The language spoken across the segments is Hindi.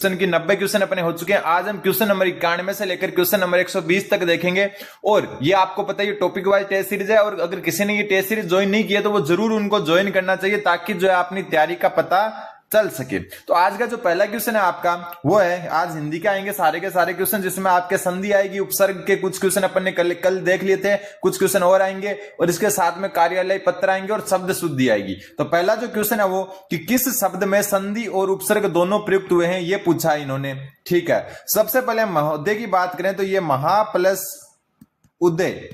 क्वेश्चन की 90 क्वेश्चन अपने हो चुके हैं। आज हम क्वेश्चन नंबर 91 से लेकर क्वेश्चन नंबर 120 तक देखेंगे। और ये आपको पता है टॉपिक वाइज टेस्ट सीरीज है, और अगर किसी ने ये टेस्ट सीरीज ज्वाइन नहीं किया तो वो जरूर उनको ज्वाइन करना चाहिए, ताकि जो है अपनी तैयारी का पता चल सके। तो आज का जो पहला क्वेश्चन है आपका वो है, आज हिंदी के आएंगे सारे के सारे क्वेश्चन, जिसमें आपके संधि आएगी, उपसर्ग के कुछ क्वेश्चन अपन ने कल देख लिए थे, कुछ क्वेश्चन और आएंगे, और इसके साथ में कार्यालय पत्र आएंगे और शब्द शुद्धि आएगी। तो पहला जो क्वेश्चन है वो कि किस शब्द में संधि और उपसर्ग दोनों प्रयुक्त हुए हैं, ये पूछा है इन्होंने। ठीक है, सबसे पहले महोदय की बात करें तो ये महा प्लस उदय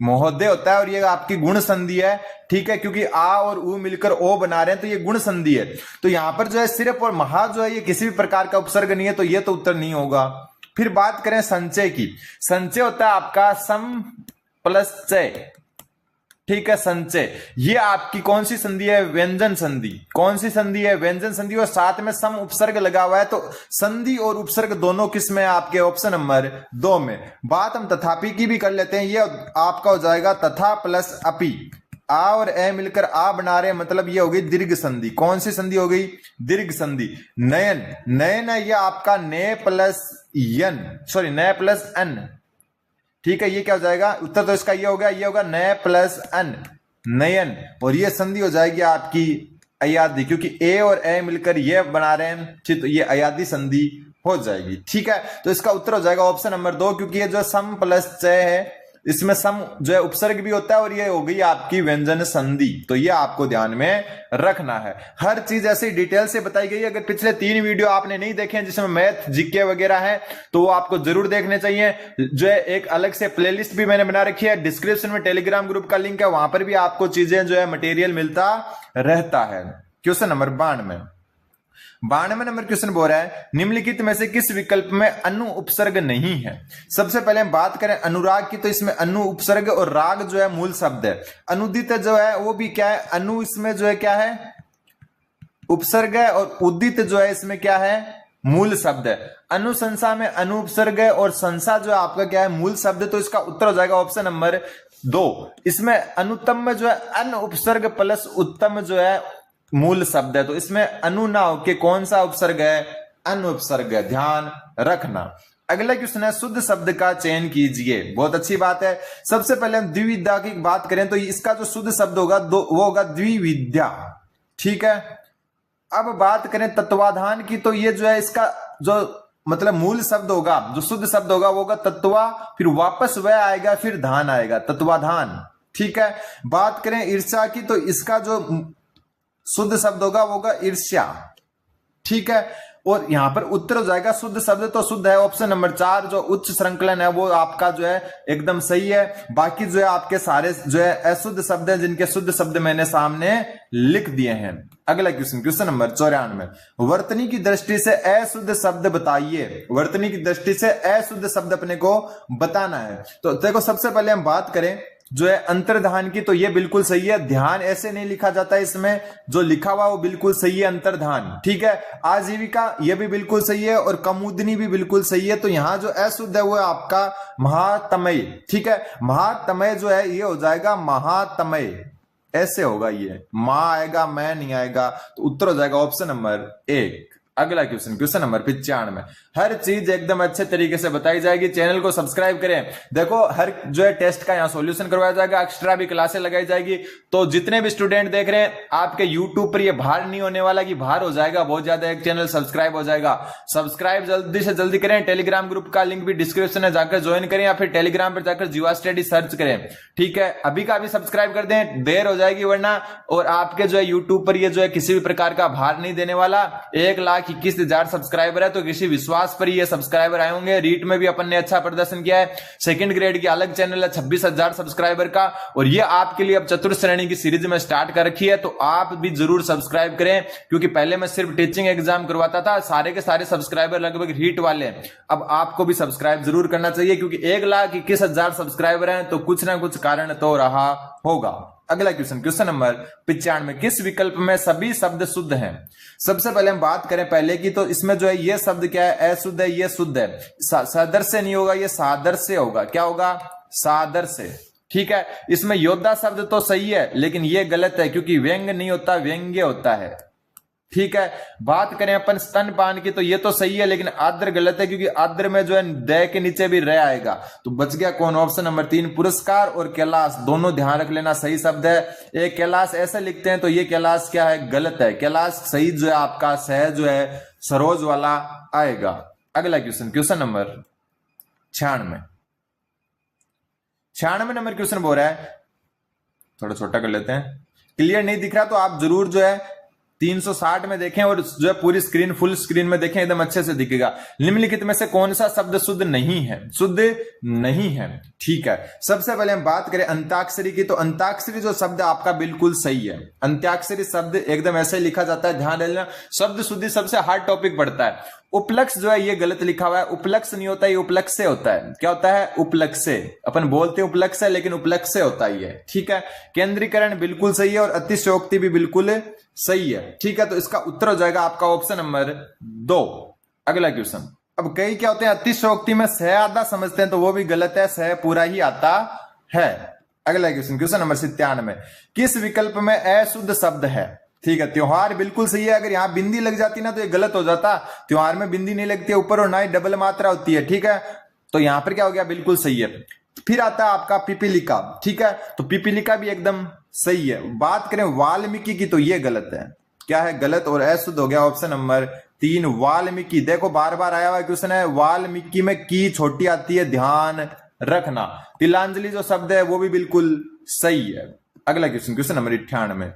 महोदय होता है, और ये आपकी गुण संधि है। ठीक है, क्योंकि आ और उ मिलकर ओ बना रहे हैं तो ये गुण संधि है। तो यहां पर जो है सिर्फ और महा जो है ये किसी भी प्रकार का उपसर्ग नहीं है, तो ये तो उत्तर नहीं होगा। फिर बात करें संचय की, संचय होता है आपका सम प्लस चय। ठीक है, संचय ये आपकी कौन सी संधि है? व्यंजन संधि। कौन सी संधि है? व्यंजन संधि, और साथ में सम उपसर्ग लगा हुआ है, तो संधि और उपसर्ग दोनों किस में? आपके ऑप्शन नंबर 2 में। बात हम तथापि की भी कर लेते हैं, ये आपका हो जाएगा तथा प्लस अपि। आ और ए मिलकर आ बना रहे हैं, मतलब ये हो गई दीर्घ संधि। कौन सी संधि हो गई? दीर्घ संधि। नयन, नयन है ये आपका ने प्लस यन, सॉरी ने प्लस अन। ठीक है, ये क्या हो जाएगा? उत्तर तो इसका ये हो गया, ये होगा नय प्लस अन, नयन। और ये संधि हो जाएगी आपकी अयादी, क्योंकि ए और ए मिलकर ये बना रहे हैं, ठीक, तो ये अयादी संधि हो जाएगी। ठीक है, तो इसका उत्तर हो जाएगा ऑप्शन नंबर 2, क्योंकि ये जो सम प्लस चय है इसमें सम जो है उपसर्ग भी होता है, और ये हो गई आपकी व्यंजन संधि। तो ये आपको ध्यान में रखना है। हर चीज ऐसे डिटेल से बताई गई है। अगर पिछले 3 वीडियो आपने नहीं देखे हैं जिसमें मैथ जीके वगैरह है, तो वो आपको जरूर देखने चाहिए। जो है एक अलग से प्लेलिस्ट भी मैंने बना रखी है, डिस्क्रिप्शन में टेलीग्राम ग्रुप का लिंक है, वहां पर भी आपको चीजें जो है मटेरियल मिलता रहता है। क्वेश्चन नंबर 92 नंबर क्वेश्चन बोल रहा है, निम्नलिखित में से किस विकल्प में अनु उपसर्ग नहीं है? सबसे पहले हम बात करें अनुराग की, तो इसमें अनु उपसर्ग और राग जो है मूल शब्द है। अनुदित जो है वो भी क्या है? अनु इसमें जो है क्या है? उपसर्ग है, और उदित जो है इसमें क्या है? मूल शब्द है। अनुशंसा में अनु उपसर्ग है, और संसा जो है आपका क्या है? मूल शब्द। तो इसका उत्तर हो जाएगा ऑप्शन नंबर 2। इसमें अनुत्तम में जो है अन उपसर्ग प्लस उत्तम जो है मूल शब्द है, तो इसमें अनु ना हो के कौन सा उपसर्ग है? अन उपसर्ग है, ध्यान रखना। अगला क्वेश्चन है, शुद्ध शब्द का चयन कीजिए। बहुत अच्छी बात है। सबसे पहले हम द्विविद्या की बात करें तो इसका जो शुद्ध शब्द होगा वो होगा द्विविद्या। ठीक है, अब बात करें तत्वाधान की, तो ये जो है इसका जो मतलब मूल शब्द होगा, जो शुद्ध शब्द होगा वो होगा तत्वा, फिर वापस वह आएगा, फिर धान आएगा, तत्वाधान। ठीक है, बात करें ईर्ष्या की, तो इसका जो शुद्ध शब्द होगा वो होगा ईर्ष्या। ठीक है, और यहां पर उत्तर हो जाएगा शुद्ध शब्द तो शुद्ध है ऑप्शन नंबर 4, जो उच्च संकलन है वो आपका जो है एकदम सही है। बाकी जो है आपके सारे जो है अशुद्ध शब्द है, जिनके शुद्ध शब्द मैंने सामने लिख दिए हैं। अगला क्वेश्चन, क्वेश्चन नंबर 94, वर्तनी की दृष्टि से अशुद्ध शब्द बताइए। वर्तनी की दृष्टि से अशुद्ध शब्द अपने को बताना है। तो देखो, सबसे पहले हम बात करें जो है अंतर्धान की, तो ये बिल्कुल सही है। ध्यान ऐसे नहीं लिखा जाता, इसमें जो लिखा हुआ वो बिल्कुल सही है, अंतर्धान। ठीक है, आजीविका ये भी बिल्कुल सही है, और कमुदनी भी बिल्कुल सही है। तो यहां जो अशुद्ध है वो है आपका महातमय। ठीक है, महातमय जो है ये हो जाएगा महातमय, ऐसे होगा, ये मां आएगा, मैं नहीं आएगा। तो उत्तर हो जाएगा ऑप्शन नंबर 1। अगला क्वेश्चन, क्वेश्चन नंबर 95, हर चीज एकदम अच्छे तरीके से बताई जाएगी। चैनल को सब्सक्राइब करें। देखो, हर जो है टेस्ट का यहाँ सॉल्यूशन करवाया जाएगा, एक्स्ट्रा भी क्लासें लगाई जाएगी। तो जितने भी स्टूडेंट देख रहे हैं, आपके यूट्यूब पर ये भार नहीं होने वाला कि भार हो जाएगा बहुत ज्यादा, एक चैनल सब्सक्राइब हो जाएगा। सब्सक्राइब जल्दी से जल्दी करें। टेलीग्राम ग्रुप का लिंक भी डिस्क्रिप्शन में जाकर ज्वाइन करें, या फिर टेलीग्राम पर जाकर जीवा स्टडी सर्च करें। ठीक है, अभी का अभी सब्सक्राइब कर दें, देर हो जाएगी वरना। और आपके जो है यूट्यूब पर ये जो है किसी भी प्रकार का भार नहीं देने वाला। 1,21,000 सब्सक्राइबर है, तो किसी विश्वास पर ये सब्सक्राइबर आए होंगे। रीट में भी अपन ने अच्छा प्रदर्शन किया है। सेकंड ग्रेड की अलग चैनल है 26,000 सब्सक्राइबर का, और ये आपके लिए अब चतुर्थ श्रेणी की सीरीज में स्टार्ट कर रखी है। तो आप भी जरूर सब्सक्राइब करें, क्योंकि पहले मैं सिर्फ टीचिंग एग्जाम करवाता था, सारे के सारे सब्सक्राइबर लगभग रीट वाले हैं। अब आपको भी सब्सक्राइब जरूर करना चाहिए, क्योंकि 1,21,000 सब्सक्राइबर हैं, तो कुछ ना कुछ कारण तो रहा होगा। अगला क्वेश्चन, क्वेश्चन नंबर 95, किस विकल्प में सभी शब्द शुद्ध हैं? सबसे पहले हम बात करें पहले की, तो इसमें जो है ये शब्द क्या है? अशुद्ध है, ये शुद्ध है। सदृश्य नहीं होगा, ये सादृश्य होगा। क्या होगा? सादृश्य। ठीक है, इसमें योद्धा शब्द तो सही है, लेकिन ये गलत है, क्योंकि व्यंग नहीं होता, व्यंग्य होता है। ठीक है। बात करें अपन स्तनपान की तो ये तो सही है, लेकिन आद्र गलत है, क्योंकि आद्र में जो है द के नीचे भी र आएगा। तो बच गया कौन? ऑप्शन नंबर 3 पुरस्कार और कैलाश, दोनों ध्यान रख लेना सही शब्द है। एक कैलाश ऐसे लिखते हैं तो ये कैलाश क्या है? गलत है। कैलाश सही जो है आपका सह जो है सरोज वाला आएगा। अगला question, question number 96। 96 number question बोल रहा है, थोड़ा छोटा कर लेते हैं, क्लियर नहीं दिख रहा तो आप जरूर जो है 360 में देखें और जो है पूरी स्क्रीन फुल स्क्रीन में देखें, एकदम अच्छे से दिखेगा। निम्नलिखित में से कौन सा शब्द शुद्ध नहीं है? शुद्ध नहीं है, ठीक है। सबसे पहले हम बात करें अंताक्षरी की, तो अंताक्षरी जो शब्द आपका बिल्कुल सही है। अंत्याक्षरी शब्द एकदम ऐसे लिखा जाता है, ध्यान रखना। शब्द शुद्धि सबसे हार्ड टॉपिक पड़ता है। उपलक्ष जो है ये गलत लिखा हुआ है, उपलक्ष नहीं होता, ये उपलक्ष से होता है। क्या होता है? उपलक्ष से। अपन बोलते हैं उपलक्ष है, लेकिन उपलक्ष से होता ही है, ठीक है। केंद्रीकरण बिल्कुल सही है और अतिशयोक्ति भी बिल्कुल सही है, ठीक है। तो इसका उत्तर हो जाएगा आपका ऑप्शन नंबर 2। अगला क्वेश्चन, अब कई क्या होते हैं अतिशयोक्ति में सह आधा समझते हैं, तो वो भी गलत है, सह पूरा ही आता है। अगला क्वेश्चन, क्वेश्चन नंबर 97, किस विकल्प में अशुद्ध शब्द है? ठीक है, त्योहार बिल्कुल सही है। अगर यहां बिंदी लग जाती ना तो ये गलत हो जाता। त्योहार में बिंदी नहीं लगती है ऊपर और ना ही डबल मात्रा होती है, ठीक है। तो यहां पर क्या हो गया? बिल्कुल सही है। फिर आता है आपका पिपीलिका, ठीक है। तो पिपीलिका भी एकदम सही है। बात करें वाल्मीकि की तो ये गलत है। क्या है? गलत, और अशुद्ध हो गया ऑप्शन नंबर 3 वाल्मीकि। देखो बार बार आया हुआ क्वेश्चन है, वाल्मीकि में की छोटी आती है, ध्यान रखना। तिलांजलि जो शब्द है वो भी बिल्कुल सही है। अगला क्वेश्चन, क्वेश्चन नंबर 98,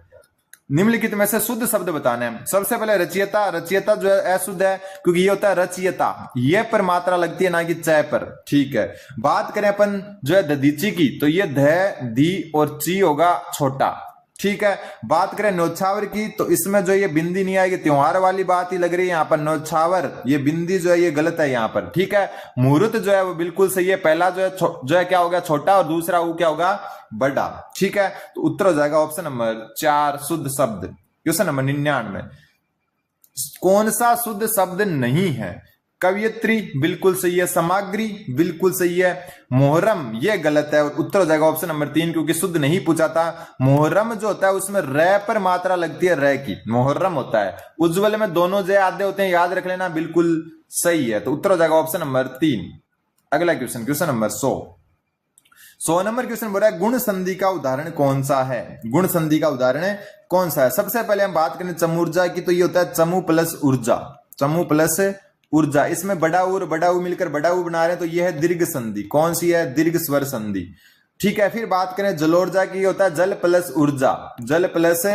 निम्नलिखित में से शुद्ध शब्द बताने हैं। सबसे पहले रचयिता। रचयिता जो है अशुद्ध है, क्योंकि ये होता है रचयिता, ये पर मात्रा लगती है ना कि चय पर, ठीक है। बात करें अपन जो है दधीची की, तो ये ध धी और ची होगा छोटा, ठीक है। बात करें नौछावर की, तो इसमें जो ये बिंदी नहीं आएगी, त्योहार वाली बात ही लग रही है यहाँ पर। नौछावर ये बिंदी जो है ये गलत है यहाँ पर, ठीक है। मुहूर्त जो है वो बिल्कुल सही है। पहला जो है क्या होगा? छोटा, और दूसरा वो क्या होगा? बड़ा, ठीक है। तो उत्तर हो जाएगा ऑप्शन नंबर 4 शुद्ध शब्द। क्वेश्चन नंबर 99, कौन सा शुद्ध शब्द नहीं है? कवियत्री बिल्कुल सही है, सामग्री बिल्कुल सही है, मोहर्रम ये गलत है, और उत्तर हो जाएगा ऑप्शन नंबर 3, क्योंकि शुद्ध नहीं पूछा था। मोहर्रम जो होता है उसमें रे पर मात्रा लगती है, रे की, मोहर्रम होता है। उज्ज्वल में दोनों जय आधे होते हैं, याद रख लेना, बिल्कुल सही है। तो उत्तर हो जाएगा ऑप्शन नंबर 3। अगला question, question number 100 number question बोल रहा है गुण संधि का उदाहरण कौन सा है? गुण संधि का उदाहरण कौन सा है? सबसे पहले हम बात करें चमुर्जा की, तो ये होता है चमु प्लस ऊर्जा, चमु प्लस ऊर्जा। इसमें बड़ा ऊ मिलकर बड़ा ऊ बना रहे हैं, तो ये है दीर्घ संधि। कौन सी है? दीर्घ स्वर संधि, ठीक है। फिर बात करें जलोर्जा की, होता है जल प्लस ऊर्जा, जल प्लस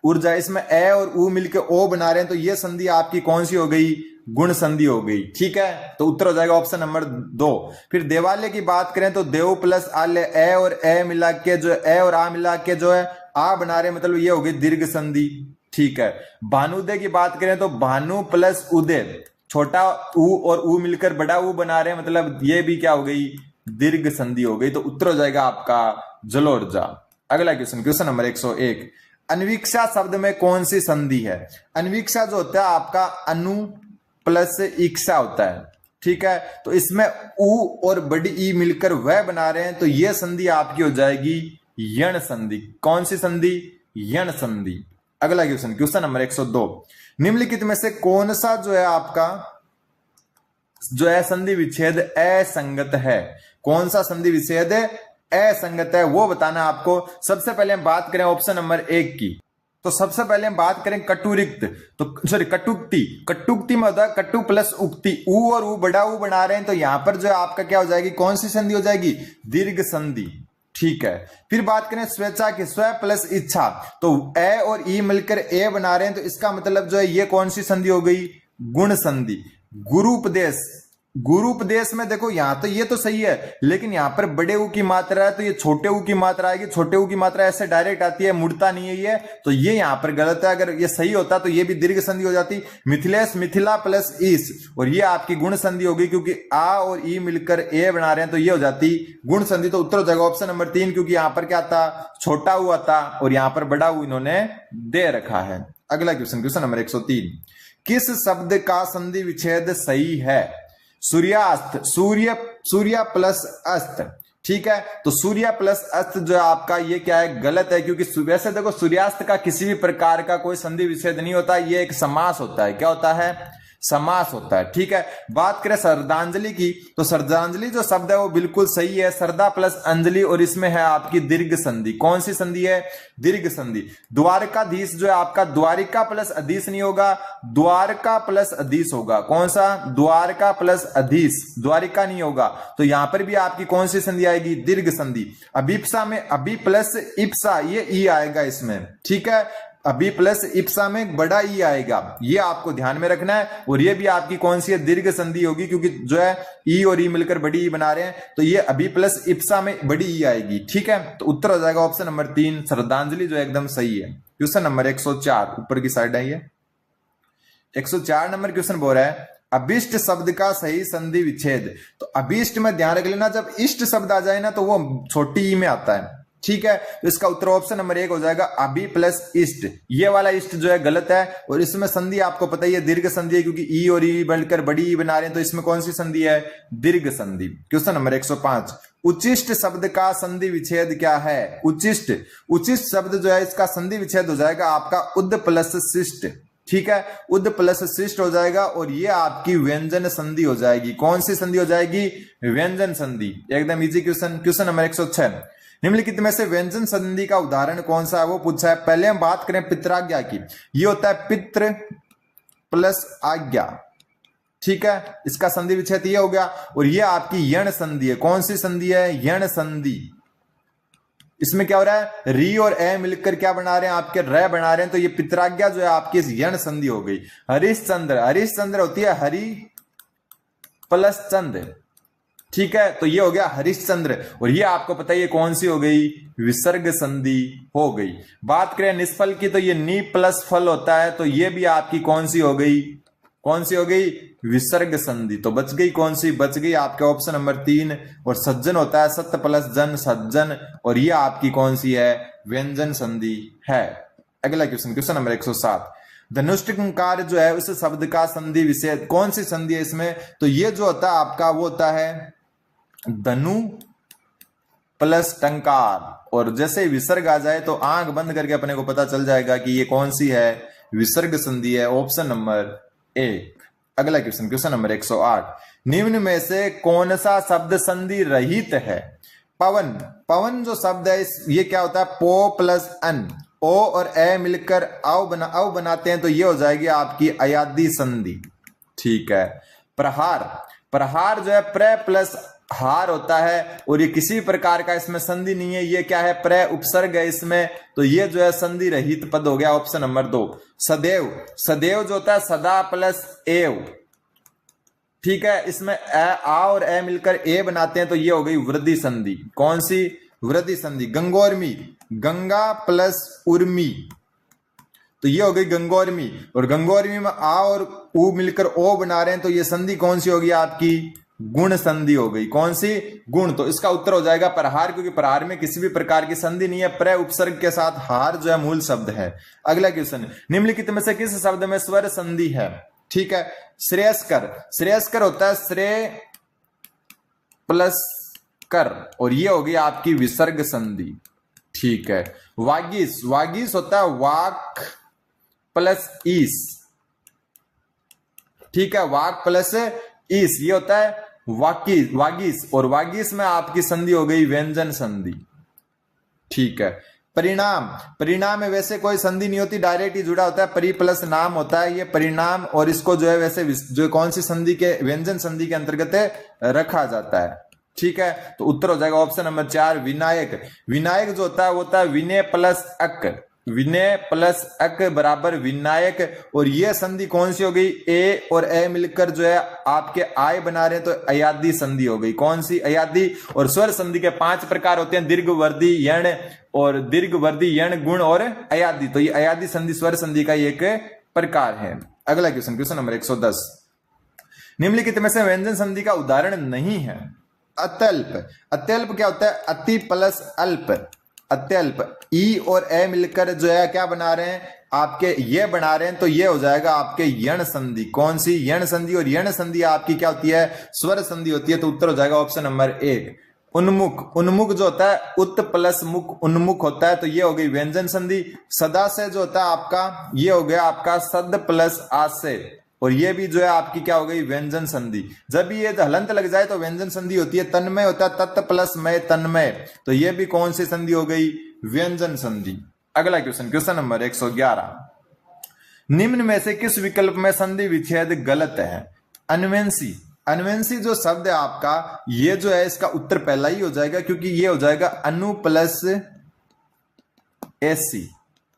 ऊर्जा। इसमें ए और ऊ मिलकर ओ बना रहे हैं, तो ये संधि आपकी कौन सी हो गई? गुण संधि हो गई, ठीक है। तो उत्तर हो जाएगा ऑप्शन नंबर 2। फिर देवालय की बात करें तो देव प्लस आल्य, ए और ए मिला के जो ए और आ मिला के जो है आ बना रहे, मतलब ये हो गई दीर्घ संधि, ठीक है। भानुदय की बात करें तो भानु प्लस उदय, छोटा ऊ और ऊ मिलकर बड़ा ऊ बना रहे हैं, मतलब ये भी क्या हो गई? दीर्घ संधि हो गई। तो उत्तर हो जाएगा आपका जलोर्जा। अगला क्वेश्चन, क्वेश्चन नंबर 101, अन्वीक्षा शब्द में कौन सी संधि है? अन्वीक्षा जो होता है आपका अनु प्लस इक्षा होता है, ठीक है। तो इसमें ऊ और बड़ी ई मिलकर वह बना रहे हैं, तो यह संधि आपकी हो जाएगी यण संधि। कौन सी संधि? यण संधि। अगला क्वेश्चन, क्वेश्चन नंबर 102, निम्नलिखित में से कौन सा जो है आपका जो है संधि विच्छेद असंगत है? कौन सा संधि विच्छेद असंगत है वो बताना आपको। सबसे पहले हम बात करें ऑप्शन नंबर 1 की, तो सबसे पहले हम बात करें कटुरिक्त, तो सॉरी कटुक्ति। कटुक्ति में होता है कटु प्लस उक्ति, ऊ और ऊ बड़ा ऊ बना रहे हैं, तो यहां पर जो है आपका क्या हो जाएगी? कौन सी संधि हो जाएगी? दीर्घ संधि, ठीक है। फिर बात करें स्वेच्छा की, स्व प्लस इच्छा, तो ए और ई मिलकर ए बना रहे हैं, तो इसका मतलब जो है ये कौन सी संधि हो गई? गुण संधि। गुरुपदेश, गुरुपदेश में देखो यहां तो ये तो सही है, लेकिन यहां पर बड़े ऊ की मात्रा है, तो ये छोटे ऊ की मात्रा आएगी। छोटे ऊ की मात्रा ऐसे डायरेक्ट आती है, मुड़ता नहीं है ये, तो ये यहां पर गलत है। अगर ये सही होता तो ये भी दीर्घ संधि हो जाती। मिथिलेश मिथिला प्लस ईस, और ये आपकी गुण संधि होगी, क्योंकि आ और ई मिलकर ए बना रहे हैं, तो ये हो जाती गुण संधि। तो उत्तर हो जाएगा ऑप्शन नंबर 3, क्योंकि यहां पर क्या था? छोटा ऊ आता, और यहां पर बड़ा ऊ इन्होंने दे रखा है। अगला क्वेश्चन, क्वेश्चन नंबर 103, किस शब्द का संधि विच्छेद सही है? सूर्यास्त, सूर्य प्लस अस्त, ठीक है, तो सूर्य प्लस अस्त जो है आपका ये क्या है, गलत है, क्योंकि वैसे देखो सूर्यास्त का किसी भी प्रकार का कोई संधि विच्छेद नहीं होता, ये एक समास होता है। क्या होता है? समास होता है। ठीक है, बात करें श्रद्धांजलि की, तो श्रद्धांजलि जो शब्द है वो बिल्कुल सही है, श्रद्धा प्लस अंजलि, और इसमें है आपकी दीर्घ संधि। कौन सी संधि है? दीर्घ संधि। द्वारकाधीश जो है आपका द्वारिका प्लस अधीश नहीं होगा, द्वारका प्लस अधीश होगा। कौन सा? द्वारका प्लस अधीश, द्वारिका नहीं होगा। तो यहां पर भी आपकी कौन सी संधि आएगी? दीर्घ संधि। अभिप्सा में अभी प्लस इप्सा, ये ई आएगा इसमें। ठीक है, अभी प्लस इप्सा में बड़ा ई आएगा, ये आपको ध्यान में रखना है। और ये भी आपकी कौन सी है? दीर्घ संधि होगी, क्योंकि जो है ई और ई मिलकर बड़ी ई बना रहे हैं, तो ये अभी प्लस इप्सा में बड़ी ई आएगी। ठीक है, तो उत्तर हो जाएगा ऑप्शन नंबर 3 श्रद्धांजलि, जो एकदम सही है। क्वेश्चन नंबर 104 ऊपर की साइड है ये 104 नंबर क्वेश्चन बोल रहा है अभिष्ट शब्द का सही संधि विच्छेद। तो अभिष्ट में ध्यान रख लेना, जब इष्ट शब्द आ जाए ना तो वो छोटी ई में आता है। ठीक है, तो इसका उत्तर ऑप्शन नंबर 1 हो जाएगा अभी प्लस इष्ट। ये वाला इष्ट जो है गलत है, और इसमें संधि आपको पता ही है दीर्घ संधि है, क्योंकि ई और ई बढ़कर बड़ी ई बना रहे हैं, तो इसमें कौन सी संधि है? दीर्घ संधि। क्वेश्चन नंबर 105 उच्चिष्ट शब्द का संधि विच्छेद क्या है? उच्चिष्ट, उच्चिष्ट शब्द जो है इसका संधि विच्छेद हो जाएगा आपका उद प्लस शिष्ट। ठीक है, उद प्लस शिष्ट हो जाएगा, और ये आपकी व्यंजन संधि हो जाएगी। कौन सी संधि हो जाएगी? व्यंजन संधि। एकदम इजी क्वेश्चन। क्वेश्चन नंबर 106 निम्नलिखित में से व्यंजन संधि का उदाहरण कौन सा है? वो पूछा है। पहले हम बात करें पित्राज्ञा की, ये होता है पितृ प्लस आज्ञा। ठीक है, इसका संधि विच्छेद ये हो गया, और ये आपकी यण संधि है। कौन सी संधि है? यण संधि। इसमें क्या हो रहा है? री और ए मिलकर क्या बना रहे हैं? आपके र बना रहे हैं, तो ये पित्राज्ञा जो है आपकी यण संधि हो गई। हरिश्चंद्र, हरिश्चंद्र होती है हरि प्लस चंद्र। ठीक है, तो ये हो गया हरिश्चंद्र, और ये आपको पता है ये कौन सी हो गई? विसर्ग संधि हो गई। बात करें निष्फल की, तो ये नी प्लस फल होता है, तो ये भी आपकी कौन सी हो गई? कौन सी हो गई? विसर्ग संधि। तो बच गई कौन सी? बच गई आपके ऑप्शन नंबर 3। और सज्जन होता है सत्य प्लस जन, सज्जन, और ये आपकी कौन सी है? व्यंजन संधि है। अगला क्वेश्चन, क्वेश्चन नंबर 107 धनुष्टंकार जो है उस शब्द का संधि विच्छेद। कौन सी संधि है इसमें? तो ये जो होता है आपका वो होता है धनु प्लस टंकार, और जैसे विसर्ग आ जाए तो आंख बंद करके अपने को पता चल जाएगा कि ये कौन सी है? विसर्ग संधि है, ऑप्शन नंबर 1। अगला क्वेश्चन, क्वेश्चन नंबर 108 निम्न में से कौन सा शब्द संधि रहित है? पवन, पवन जो शब्द है ये क्या होता है? पो प्लस अन, ओ और ए मिलकर औ बनाते हैं, तो ये हो जाएगी आपकी अयादी संधि। ठीक है, प्रहार, प्रहार जो है प्र प्लस हार होता है, और ये किसी प्रकार का इसमें संधि नहीं है, ये क्या है? प्र उपसर्ग है इसमें, तो ये जो है संधि रहित पद हो गया, ऑप्शन नंबर 2। सदैव, सदैव जो होता है सदा प्लस एव। ठीक है, इसमें आ और ए मिलकर ए बनाते हैं, तो ये हो गई वृद्धि संधि। कौन सी? वृद्धि संधि। गंगोर्मी, गंगा प्लस उर्मी, तो ये हो गई गंगोर्मी, और गंगोर्मी में आ और उ मिलकर ओ बना रहे हैं, तो ये संधि कौन सी होगी आपकी? गुण संधि हो गई। कौन सी? गुण। तो इसका उत्तर हो जाएगा प्रहार, क्योंकि प्रहार में किसी भी प्रकार की संधि नहीं है, प्र उपसर्ग के साथ हार जो है मूल शब्द है। अगला क्वेश्चन, निम्नलिखित में से किस शब्द में स्वर संधि है? ठीक है, श्रेयस्कर, श्रेयस्कर होता है श्रेय प्लस कर, और ये हो गई आपकी विसर्ग संधि। ठीक है, वागीश, वागीश होता है वाक प्लस ईस। ठीक है, वाक प्लस ईस, ये होता है वागीश, वागीश, और वागीश में आपकी संधि हो गई व्यंजन संधि। ठीक है, परिणाम, परिणाम में वैसे कोई संधि नहीं होती, डायरेक्ट ही जुड़ा होता है, परि प्लस नाम होता है ये परिणाम, और इसको जो है वैसे जो कौन सी संधि के? व्यंजन संधि के अंतर्गत रखा जाता है। ठीक है, तो उत्तर हो जाएगा ऑप्शन नंबर 4 विनायक। विनायक जो होता है वो होता है विनय प्लस अक, विनय प्लस अक बराबर विनायक, और ये संधि कौन सी हो गई? ए और ए मिलकर जो है आपके आय बना रहे हैं, तो अयादी संधि हो गई। कौन सी? अयादी। और स्वर संधि के 5 प्रकार होते हैं, दीर्घ वर्धी यण, और दीर्घ वर्धी यण, गुण और अयादी, तो ये अयादी संधि स्वर संधि का एक प्रकार है। अगला क्वेश्चन, क्वेश्चन नंबर 110 निम्नलिखित में से व्यंजन संधि का उदाहरण नहीं है? अत्यल्प, अत्यल्प क्या होता है? अति प्लस अल्प, अत्यल्प। ई और ए मिलकर जो है क्या बना रहे हैं? आपके ये बना रहे हैं, तो ये हो जाएगा आपके यण संधि। कौन सी? यण संधि, और यण संधि आपकी क्या होती है? स्वर संधि होती है, तो उत्तर हो जाएगा ऑप्शन नंबर 1। उन्मुख, उन्मुख जो होता है उत प्लस मुख उन्मुख होता है, तो ये हो गई व्यंजन संधि। सदाशय जो होता है आपका, ये हो गया आपका सद प्लस आशय, और ये भी जो है आपकी क्या हो गई व्यंजन संधि। जब भी ये हलंत लग जाए तो व्यंजन संधि होती है। तन्मय होता है तत् प्लस मय तन्मय, तो ये भी कौन सी संधि हो गई व्यंजन संधि। अगला क्वेश्चन, क्वेश्चन नंबर 111, निम्न में से किस विकल्प में संधि विच्छेद गलत है। अन्वेंसी, अन्वेंसी जो शब्द है आपका, ये जो है इसका उत्तर पहला ही हो जाएगा, क्योंकि ये हो जाएगा अनु प्लस एसी,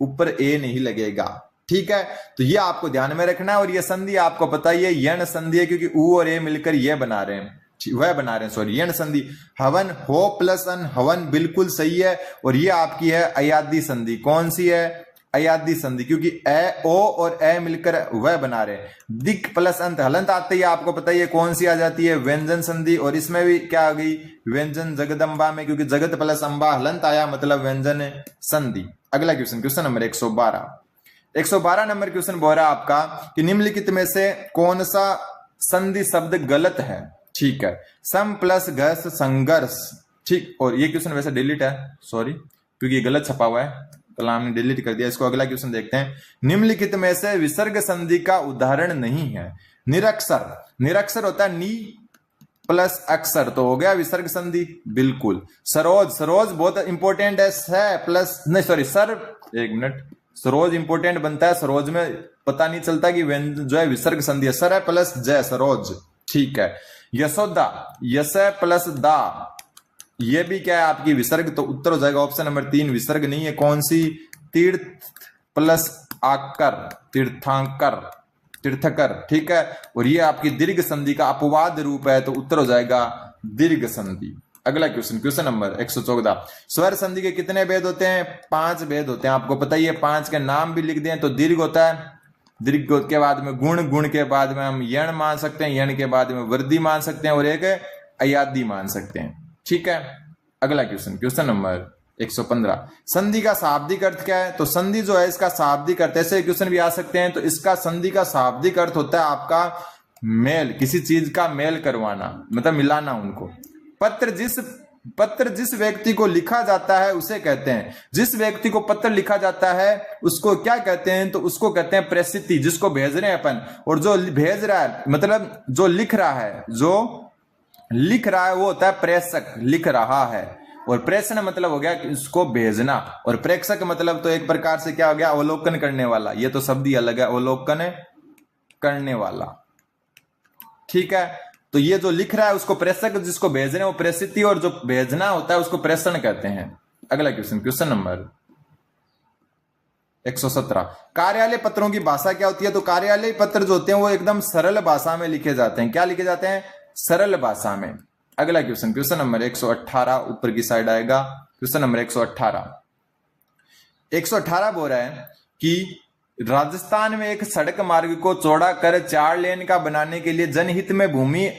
ऊपर ए नहीं लगेगा, ठीक है। तो ये आपको ध्यान में रखना है। और ये संधि आपको पता ही है यण संधि है, क्योंकि उ और ए मिलकर ये बना रहे हैं, वह बना रहे हैं, सॉरी यण संधि। हवन हो प्लस अन, हवन बिल्कुल सही है। और ये आपकी है अयादी संधि, कौन सी है अयादी संधि, क्योंकि ए ओ और ए मिलकर वह बना रहे हैं। दिक प्लस अंत, हलंत आते ही आपको पता है कौन सी आ जाती है व्यंजन संधि। और इसमें भी क्या आ गई व्यंजन जगदम्बा में, क्योंकि जगत प्लस अंबा हलंत आया मतलब व्यंजन संधि। अगला question, question number 112, 112 number question बोल रहा है आपका कि निम्नलिखित में से कौन सा संधि शब्द गलत है, ठीक है। सम प्लस घस संघर्ष, ठीक। और ये क्वेश्चन वैसे डिलीट है, सॉरी, क्योंकि ये गलत छपा हुआ है, कलाम ने डिलीट कर दिया इसको। अगला क्वेश्चन देखते हैं, निम्नलिखित में से विसर्ग संधि का उदाहरण नहीं है। निरक्षर, निरक्षर होता है नी प्लस अक्षर, तो हो गया विसर्ग संधि बिल्कुल। सरोज, सरोज बहुत इंपॉर्टेंट है, स प्लस नहीं सॉरी सर, एक मिनट, सरोज इंपॉर्टेंट बनता है, सरोज में पता नहीं चलता कि जो है विसर्ग संधि है, सर है प्लस जय सरोज, ठीक है। यशोदा, यश प्लस दा, ये भी क्या है आपकी विसर्ग, तो उत्तर हो जाएगा ऑप्शन नंबर 3 विसर्ग नहीं है, कौन सी तीर्थ प्लस आकर, तीर्थांकर, तीर्थकर, ठीक है। और ये आपकी दीर्घ संधि का अपवाद रूप है, तो उत्तर हो जाएगा दीर्घ संधि। अगला क्वेश्चन, क्वेश्चन नंबर 114, स्वर संधि के कितने भेद होते हैं 5 भेद होते हैं, आपको पता ही है। 5 के नाम भी लिख दें तो दीर्घ होता है, दीर्घ के बाद में गुण, गुण के बाद में हम यण मान सकते हैं, यण के बाद में वृद्धि मान सकते हैं, और एक अयादी मान सकते हैं, ठीक है। अगला क्वेश्चन, क्वेश्चन नंबर 115, संधि का शाब्दिक अर्थ क्या है। तो संधि जो है इसका शाब्दिक अर्थ, ऐसे क्वेश्चन भी आ सकते हैं, तो इसका संधि का शाब्दिक अर्थ होता है आपका मेल, किसी चीज का मेल करवाना, मतलब मिलाना उनको। पत्र जिस व्यक्ति को लिखा जाता है उसे कहते हैं, जिस व्यक्ति को पत्र लिखा जाता है उसको क्या कहते हैं, तो उसको कहते हैं प्रेषिति, जिसको भेज रहे हैं अपन। और जो भेज रहा है मतलब जो लिख रहा है, जो लिख रहा है वो होता है प्रेषक, लिख रहा है। और प्रेषण मतलब हो गया कि उसको भेजना, और प्रेक्षक मतलब तो एक प्रकार से क्या हो गया अवलोकन करने वाला, ये तो शब्द ही अलग है, अवलोकन करने वाला, ठीक है। तो ये जो लिख रहा है उसको प्रेषक, जिसको भेज रहे हैं वो प्रेषिति, और जो भेजना होता है उसको प्रेषण कहते हैं। अगला क्वेश्चन, क्वेश्चन नंबर 117, कार्यालय पत्रों की भाषा क्या होती है। तो कार्यालय पत्र जो होते हैं वो एकदम सरल भाषा में लिखे जाते हैं, क्या लिखे जाते हैं सरल भाषा में। अगला क्वेश्चन, क्वेश्चन नंबर 118 ऊपर की साइड आएगा, क्वेश्चन नंबर 118, 118 बोल रहा है कि राजस्थान में एक सड़क मार्ग को चौड़ा कर 4 लेन का बनाने के लिए जनहित में भूमि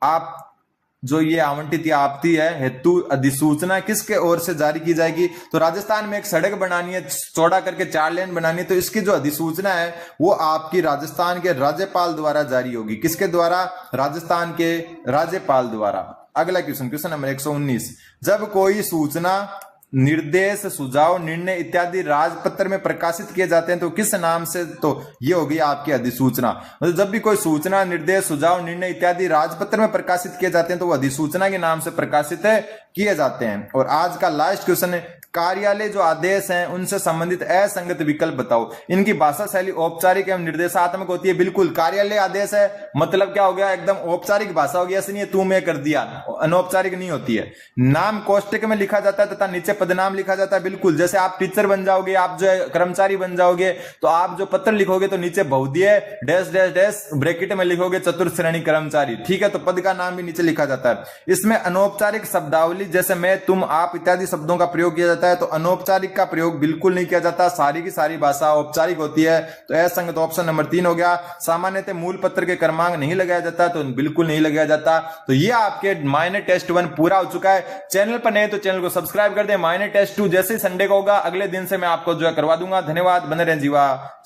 आप जो ये आवंटित या आपती है हेतु अधिसूचना किसके ओर से जारी की जाएगी। तो राजस्थान में एक सड़क बनानी है, चौड़ा करके 4 लेन बनानी है, तो इसकी जो अधिसूचना है वो आपकी राजस्थान के राज्यपाल द्वारा जारी होगी। किसके द्वारा, राजस्थान के राज्यपाल द्वारा। अगला क्वेश्चन, क्वेश्चन नंबर 119, जब कोई सूचना निर्देश सुझाव निर्णय इत्यादि राजपत्र में प्रकाशित किए जाते हैं तो किस नाम से, तो ये होगी आपकी अधिसूचना। मतलब जब भी कोई सूचना निर्देश सुझाव निर्णय इत्यादि राजपत्र में प्रकाशित किए जाते हैं तो वो अधिसूचना के नाम से प्रकाशित किए जाते हैं। और आज का लास्ट क्वेश्चन है, कार्यालय जो आदेश हैं उनसे संबंधित असंगत विकल्प बताओ। इनकी भाषा शैली औपचारिक एवं निर्देशात्मक होती है। बिल्कुल, कार्यालय आदेश है मतलब क्या हो गया, एकदम औपचारिक भाषा हो गया, ऐसे नहीं है तू मैं कर दिया, अनौपचारिक नहीं होती है। नाम कोष्टक में लिखा जाता है तथा नीचे पदनाम लिखा जाता है। बिल्कुल, जैसे आप टीचर बन जाओगे, आप जो है कर्मचारी बन जाओगे, तो आप जो पत्र लिखोगे तो नीचे बहुधीय डैश डैश डैश ब्रैकेट में लिखोगे चतुर्थ श्रेणी कर्मचारी, ठीक है। तो पद का नाम भी नीचे लिखा जाता है। इसमें अनौपचारिक शब्दावली जैसे मैं तुम आप इत्यादि शब्दों का प्रयोग किया जाता है, तो अनौपचारिक का प्रयोग बिल्कुल नहीं किया जाता। सारी की सारी भाषा औपचारिक होती है। तो असंगत ऑप्शन नंबर 3 हो गया। सामान्यतः मूल पत्र के क्रमांक नहीं लगाया जाता, तो बिल्कुल नहीं लगाया जाता। तो ये आपके माइनर टेस्ट 1 पूरा हो चुका है। चैनल पर नए तो चैनल को सब्सक्राइब कर दें। माइनर टेस्ट 2 जैसे संडे को होगा अगले दिन से मैं आपको जो है करवा दूंगा। धन्यवाद, बने रहें जीवा